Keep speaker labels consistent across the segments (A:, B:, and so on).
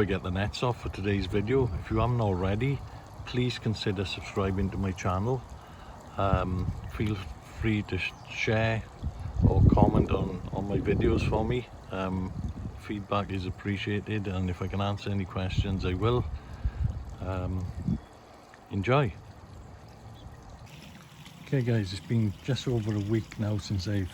A: before I get the nets off for today's video, if you haven't already, please consider subscribing to my channel. Feel free to share or comment on my videos for me. Feedback is appreciated, and if I can answer any questions I will. Enjoy. Okay guys, it's been just over a week now since I've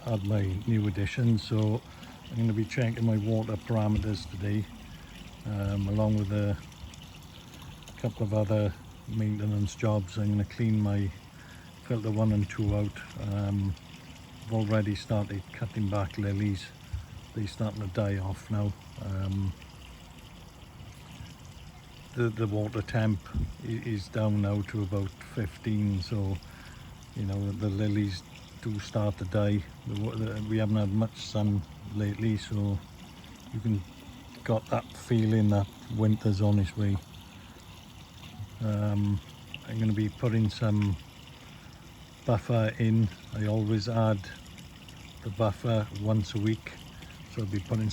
A: had my new addition, so I'm going to be checking my water parameters today, along with a couple of other maintenance jobs. I'm going to clean my filter 1 and 2 out. I've already started cutting back lilies. They're starting to die off now. The water temp is down now to about 15, so you know the lilies do start to die. We haven't had much sun lately, so you can got that feeling that winter's on its way. I'm going to be putting some buffer in. I always add the buffer once a week, so I'll be putting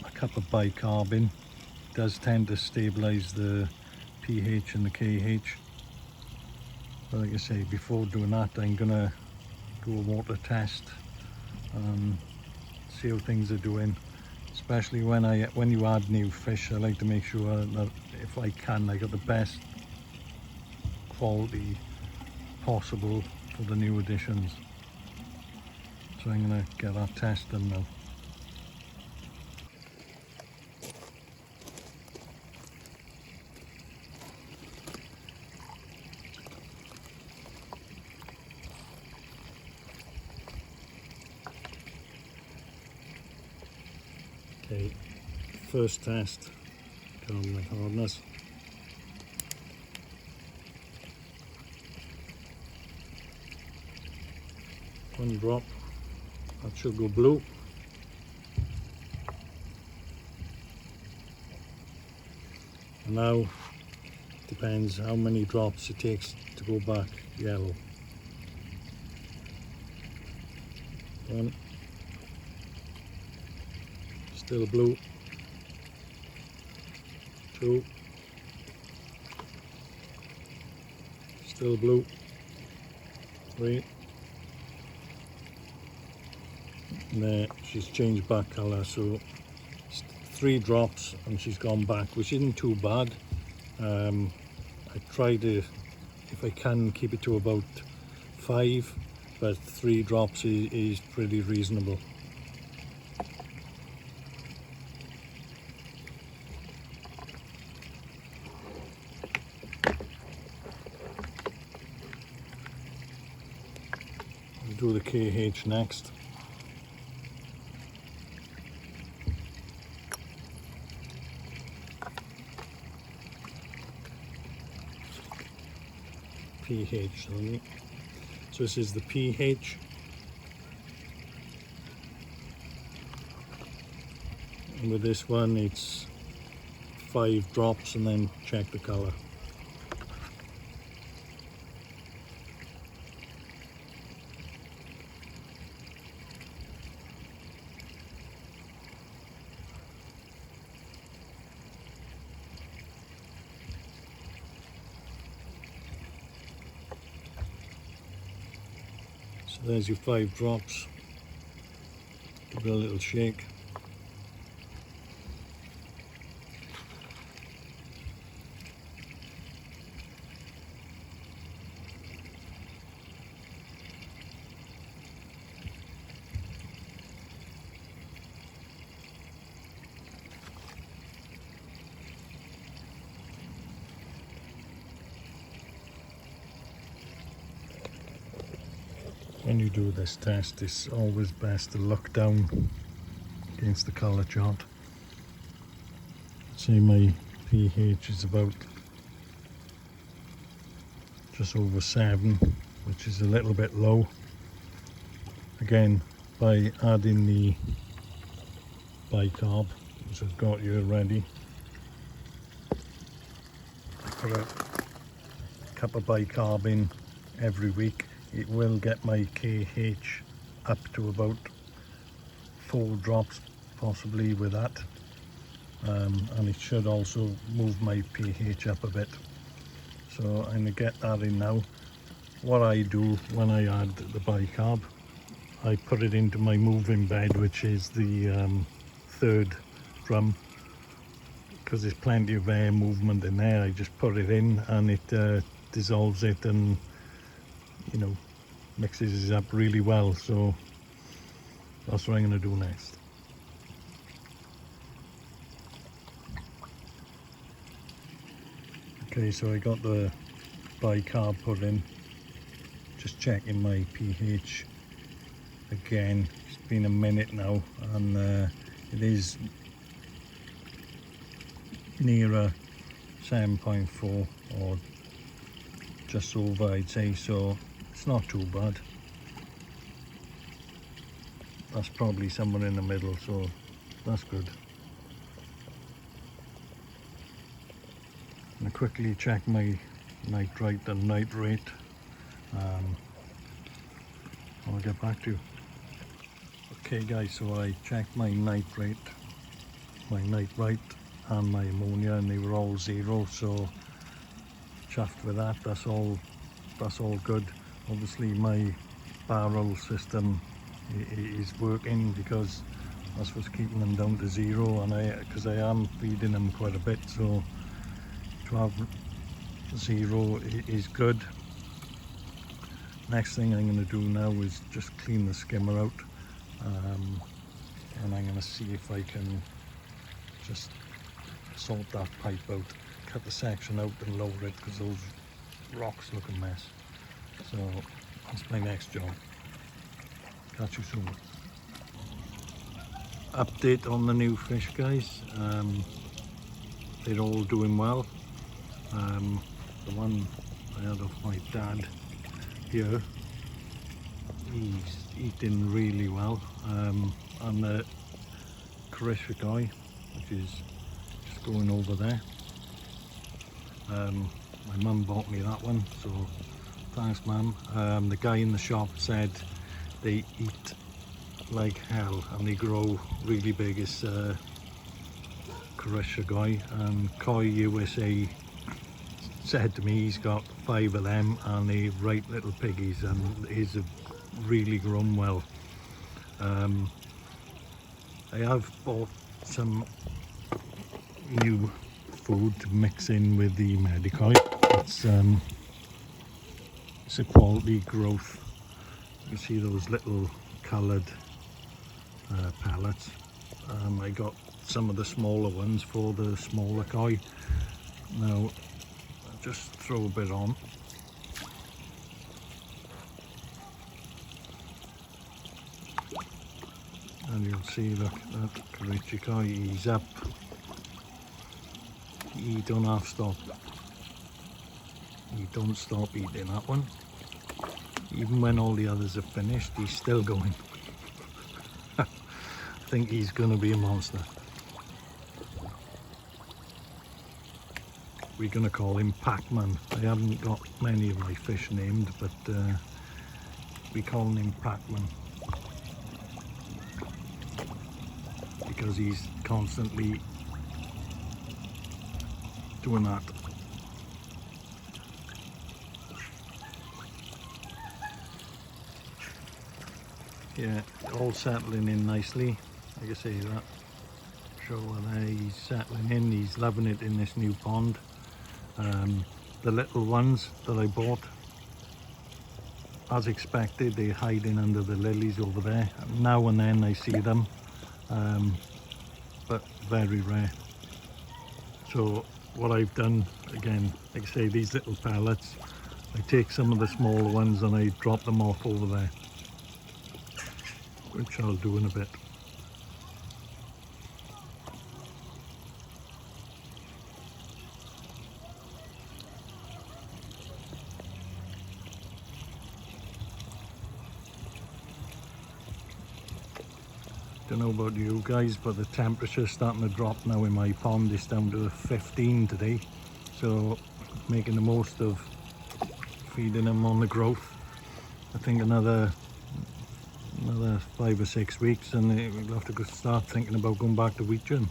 A: a cup of bicarb in. It does tend to stabilise the pH and the KH. But like I say, before doing that, I'm going to do a water test and see how things are doing. Especially when you add new fish, I like to make sure that if I can, I got the best quality possible for the new additions. So I'm going to get that test done now. Okay, first test, carbon hardness. One drop, that should go blue. And now, depends how many drops it takes to go back yellow. One. Still blue. 2. Still blue. 3. And there, she's changed back colour, so 3 drops and she's gone back, which isn't too bad. I try to, if I can, keep it to about 5, but 3 drops is pretty reasonable. Do the KH next. pH, so this is the pH, and with this one it's 5 drops and then check the colour. So there's your 5 drops. Give it a little shake. When you do this test, it's always best to look down against the colour chart. Say my pH is about just over 7, which is a little bit low. Again, by adding the bicarb, which I've got here ready, I put a cup of bicarb in every week. It will get my KH up to about 4 drops possibly with that. and it should also move my pH up a bit. So I'm going to get that in now. What I do when I add the bicarb, I put it into my moving bed, which is the third drum, because there's plenty of air movement in there. I just put it in and it dissolves it and, you know, mixes it up really well. So that's what I'm going to do next. Okay, so I got the bicarb put in, just checking my pH again. It's been a minute now, and it is nearer 7.4 or just over, I'd say, so it's not too bad. That's probably somewhere in the middle, so that's good. I'm going to quickly check my nitrite and nitrate. I'll get back to you. Okay guys, so I checked my nitrate and my ammonia, and they were all 0, so chuffed with that. That's all good. Obviously my barrel system is working, because that's what's keeping them down to 0, and because I am feeding them quite a bit, so to have 0 is good. Next thing I'm going to do now is just clean the skimmer out, and I'm going to see if I can just sort that pipe out, cut the section out and lower it, because those rocks look a mess. So that's my next job. Catch you soon. Update on the new fish, guys. They're all doing well. The one I had off my dad here, he's eating really well, and the Karishikoi, which is just going over there, my mum bought me that one, so thanks mum. The guy in the shop said they eat like hell and they grow really big. It's Karishikoi, and Koi USA said to me he's got 5 of them and they're right little piggies, and his have really grown well. I have bought some new food to mix in with the Medicoi. It's a quality growth. You see those little coloured pellets. I got some of the smaller ones for the smaller koi. Now I'll just throw a bit on. And you'll see, look, that Karishikoi, he's up. He don't half stop. He don't stop eating that one. Even when all the others are finished, he's still going. I think he's going to be a monster. We're going to call him Pac-Man. I haven't got many of my fish named, but we call him Pac-Man, because he's constantly doing that. Yeah, all settling in nicely. Like I say, that show there, he's settling in, he's loving it in this new pond. The little ones that I bought, as expected, they're hiding under the lilies over there. Now and then I see them, but very rare. So what I've done, again, like I say, these little pellets, I take some of the smaller ones and I drop them off over there, which I'll do in a bit. Don't know about you guys, but the temperature's starting to drop now in my pond. It's down to 15 today, so making the most of feeding them on the growth. I think another 5 or 6 weeks and we'll have to start thinking about going back to wheat gin.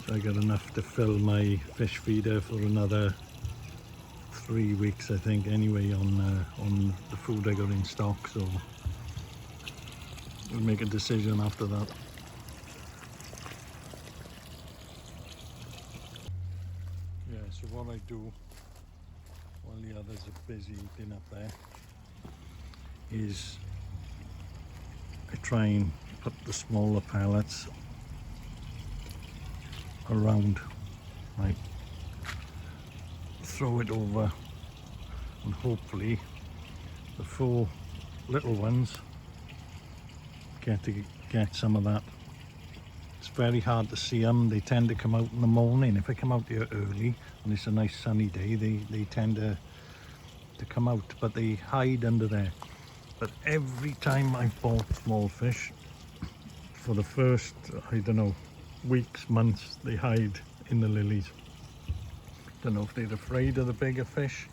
A: So I got enough to fill my fish feeder for another 3 weeks, I think, anyway, on the food I got in stock. So we'll make a decision after that. Yeah, so what I do while the others are busy eating up there is I try and put the smaller pellets around, right, throw it over, and hopefully the 4 little ones get some of that. It's very hard to see them. They tend to come out in the morning. If I come out here early and it's a nice sunny day, they tend to come out, but they hide under there. But every time I've bought small fish, for the first, I don't know, weeks, months, they hide in the lilies. Don't know if they're afraid of the bigger fish.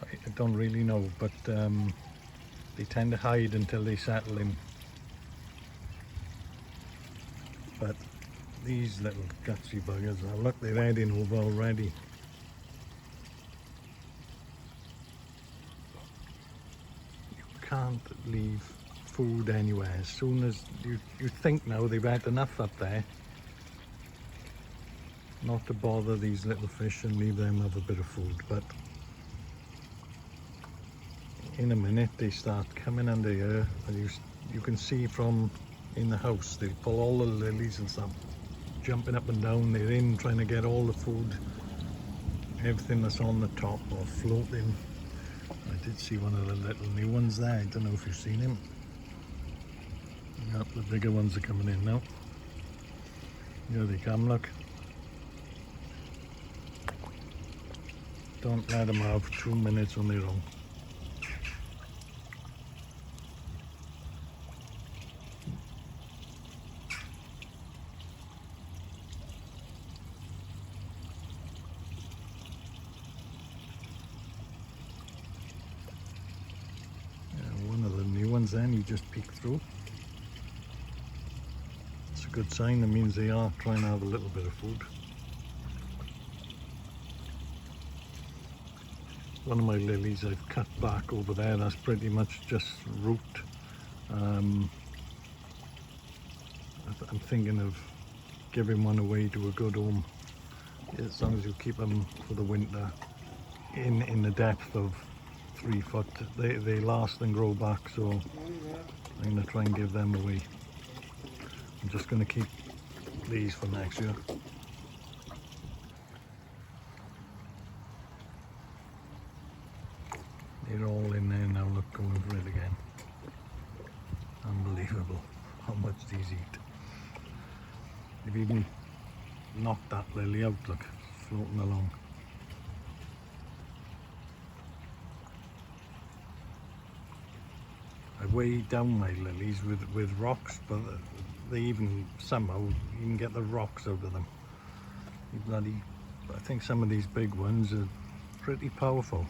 A: I don't really know, but they tend to hide until they settle in. But these little gutsy buggers, now look, they're heading over already. You can't leave food anywhere. As soon as you think now they've had enough up there, not to bother these little fish and leave them have a bit of food. But in a minute they start coming under here, and you can see from in the house they pull all the lilies and stuff, jumping up and down. They're in trying to get all the food, everything that's on the top or floating. I did see one of the little new ones there. I don't know if you've seen him. Yep, the bigger ones are coming in now. Here they come, look. Don't let them have 2 minutes on their own. Yeah, one of the new ones then, you just peek through. It's a good sign. That means they are trying to have a little bit of food. One of my lilies I've cut back over there, that's pretty much just root. I'm thinking of giving one away to a good home, as long as you keep them for the winter in the depth of 3 foot. They last and grow back, so I'm going to try and give them away. I'm just going to keep these for next year. They're all in there now, look, going for it again. Unbelievable how much these eat. They've even knocked that lily out, look, floating along. I weighed down my lilies with rocks, but they even somehow even get the rocks out of them. I think some of these big ones are pretty powerful.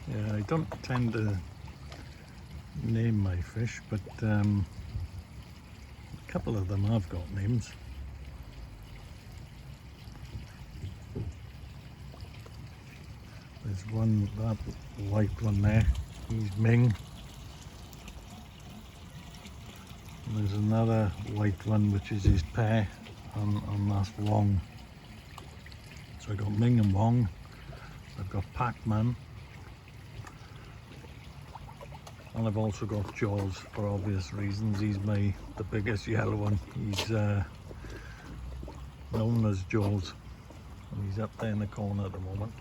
A: Yeah, I don't tend to name my fish, but a couple of them have got names. There's one, that white one there, he's Ming. And there's another white one which is his pair, and that's Wong. So I got Ming and Wong. I've got Pac-Man. And I've also got Jaws for obvious reasons. He's the biggest yellow one. He's known as Jaws. And he's up there in the corner at the moment,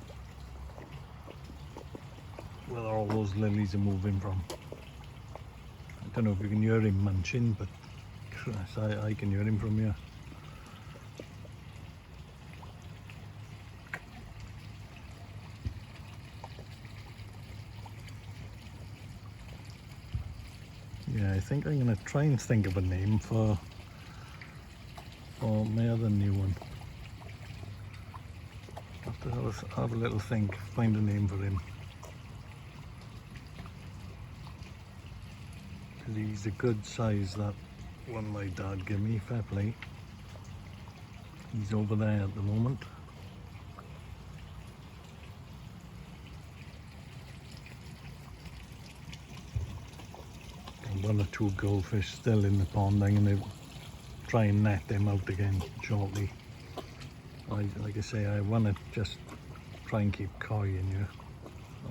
A: where all those lilies are moving from. I don't know if you can hear him munching, but I can hear him from here. yeah, I think I'm going to try and think of a name for my other new one. Have to have a little think, find a name for him. Because he's a good size, that one my dad gave me, fair play. He's over there at the moment. And one or two goldfish still in the pond. I'm going to try and net them out again shortly. Like I say, I want to just try and keep koi in here.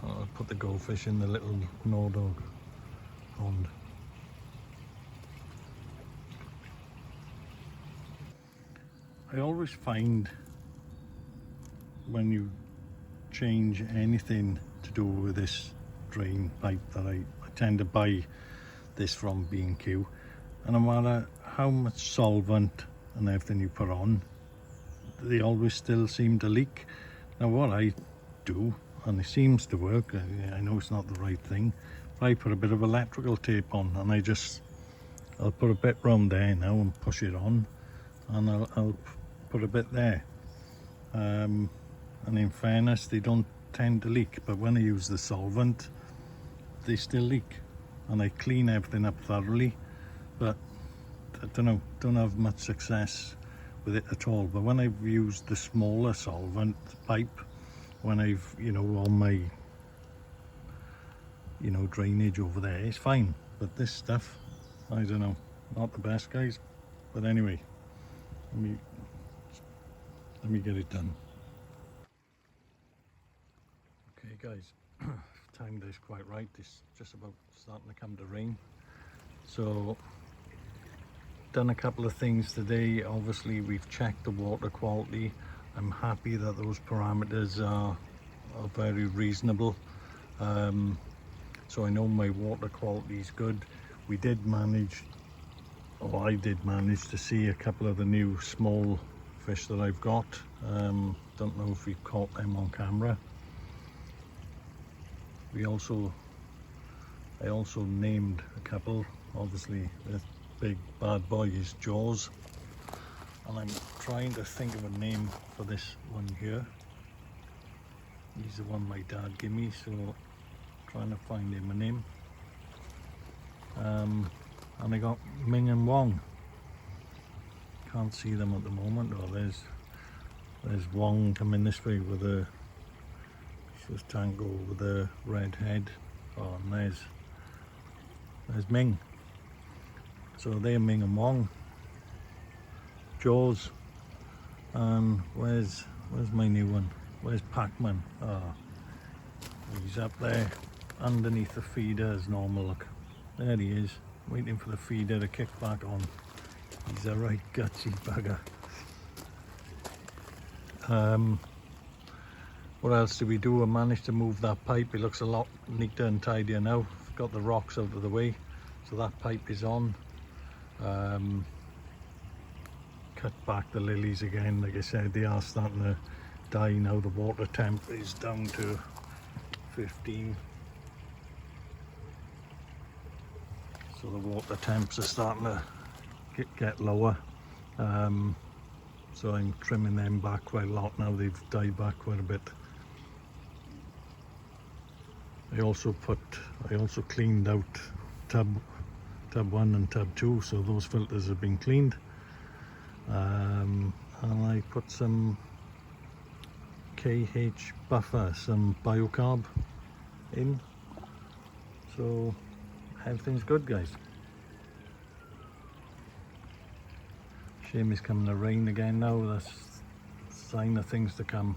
A: I'll put the goldfish in the little no-dog pond. I always find when you change anything to do with this drain pipe that I tend to buy this from B&Q, and no matter how much solvent and everything you put on, they always still seem to leak. Now what I do, and it seems to work, I know it's not the right thing, but I put a bit of electrical tape on, and I'll put a bit round there now and push it on, and I'll put a bit there. And in fairness, they don't tend to leak, but when I use the solvent, they still leak. And I clean everything up thoroughly, but I don't have much success with it at all. But when I've used the smaller solvent pipe, when I've, on my, drainage over there, it's fine. But this stuff, I don't know, not the best, guys. But anyway, let me get it done. Okay, guys, timed this quite right. It's just about starting to come to rain. So, done a couple of things today. Obviously, we've checked the water quality. I'm happy that those parameters are very reasonable. So I know my water quality is good. I did manage to see a couple of the new small fish that I've got. Don't know if we caught them on camera. I also named a couple. Obviously, this big bad boy is Jaws, and I'm trying to think of a name for this one here. He's the one my dad gave me, so trying to find him a name. And I got Ming and Wong. Can't see them at the moment. Oh, there's Wong coming this way with a Swiss Tango with a red head. Oh, and there's Ming. So they're Ming and Wong. Jaws. And where's my new one? Where's Pac-Man? Oh, he's up there underneath the feeder as normal. Look, there he is, waiting for the feeder to kick back on. He's a right gutsy bugger. What else did we do? I managed to move that pipe. It looks a lot neater and tidier now. Got the rocks out of the way, so that pipe is on. Cut back the lilies again. Like I said, they are starting to die now. The water temp is down to 15. So the water temps are starting to get lower. So I'm trimming them back quite a lot now. They've died back quite a bit. I also cleaned out tub 1 and tub 2, so those filters have been cleaned. And I put some KH buffer, some biocarb in. So everything's good, guys. Shame it's coming to rain again now. That's a sign of things to come.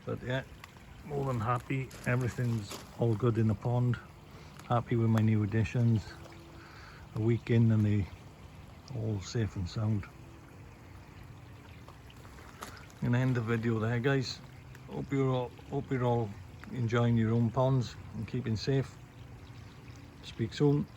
A: But yeah, more than happy. Everything's all good in the pond. Happy with my new additions. A week in and they all safe and sound. I'm gonna end the video there, guys. Hope you're all enjoying your own ponds and keeping safe. Speak soon.